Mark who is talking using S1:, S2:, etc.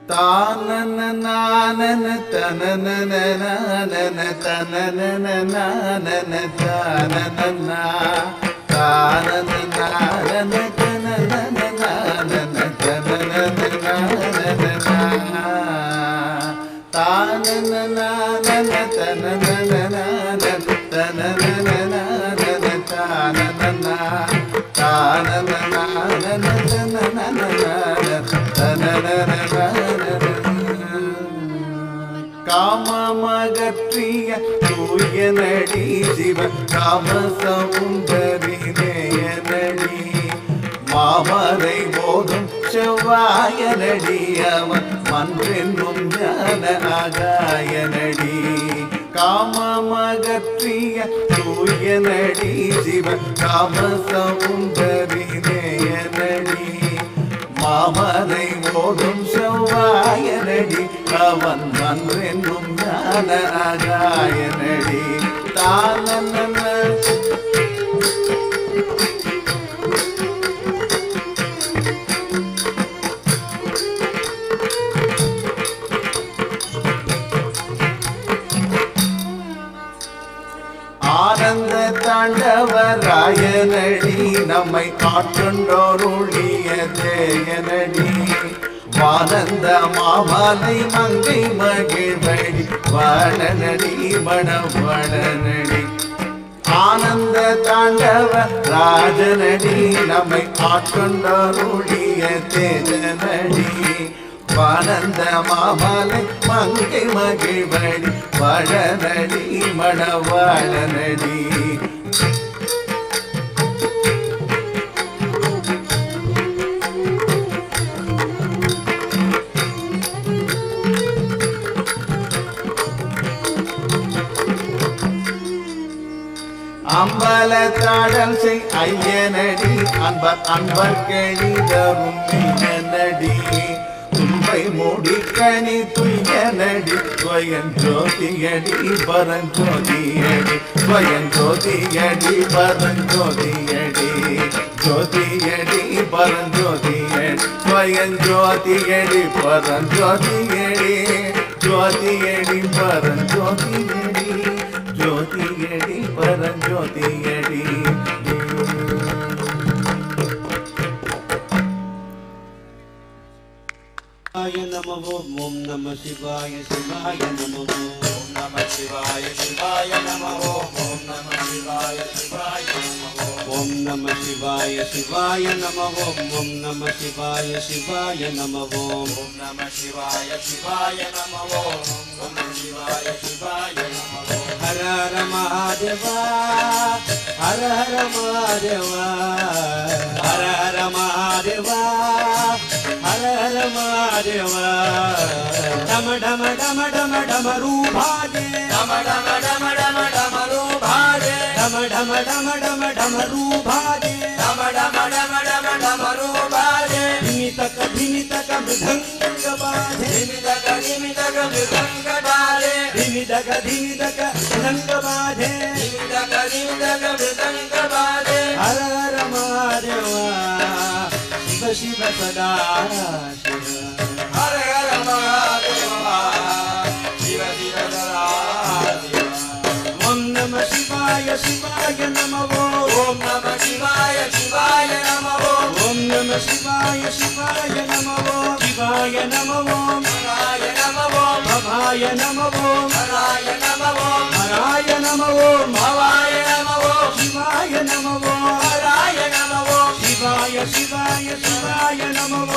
S1: தானனனனன தனனனனன தனனனனன தானனனா தானனனனன தனனனனன தனனனனன தானனனனன தனனனனன தனனனனன தானனனா தானனனனன காமமகற்றிய தூயனடி சிவ காமசவுந்தரி நேயனடி மாமரை போதும் செவ்வாயனடி அவன் மன்றென்னும் ஞான ஆகாயனடி காமமகற்றிய தூயனடி சிவ காமசவுந்தரி நேயனடி மாமரை போதும் செவ்வாயனடி அவன் மன்றென்னும் ஞான ஆகாயனடி தானனன ஆனந்த தாண்டவராயனடி நம்மை ஆட்கொண்டோருளிய தேயனடி வானந்த மாமலை மங்கை மகிழ்வடி வடனடி மணவடனடி ஆனந்த தாண்டவ ராஜனடி நம்மை ஆட்கொண்டோருளிய தேஜனடி வானந்த மாமலை மங்கை மகிழ்வடி வடனடி மணவடனடி அம்பல தாடல் செய் ஐயனடி அன்பர் கெளிதரும் மெய்யனடி தும்பை மூடிக்கணி துய்யனடி ஸ்வயஞ்சோதியடி பரஞ்சோதியடி ஸ்வயஞ்சோதியடி பரஞ்சோதியடி ஜோதியடி பரஞ்சோதியடி ஸ்வயஞ்சோதியடி பரஞ்சோதியடி ஜோதியடி பரஞ்சோதியடி ஜோதியடி பரஞ்சோதியடி
S2: नमो ओम नमः शिवाय शिवाय नमो ओम नमः शिवाय शिवाय नमो ओम नमः शिवाय शिवाय नमो ओम नमः शिवाय शिवाय नमो ओम नमः शिवाय शिवाय नमो ओम नमः शिवाय शिवाय नमो ओम नमः शिवाय शिवाय नमो हर हर महादेवा हर हर महादेवा हर हर महादेवा हर हर महादेवा डम डम डम डम डमरू भाजे डम डम डम डम डमरू भाजे डम डम डम डम डमरू भाजे डम डम डम डम डमरू भाजे धिमी तक मृदंग बाजे धिमी तक मृदंग बाजे धिमी तक मृदंग बाजे धिमी तक मृदंग बाजे हर हर महादेवा शिव सदा शिव हर हर महादेवा शिव शिव सदा शिव ओम नमः शिवाय शिवाय नमः ओम नमः शिवाय शिवाय नमः ओम नमः शिवाय शिवाय नमः शिवाय नमः हराय नमः भवाय नमः हराय नमः हराय नमः भवाय नमः शिवाय नमः हराय नमः शिवाय शिवाय शिवाय नमः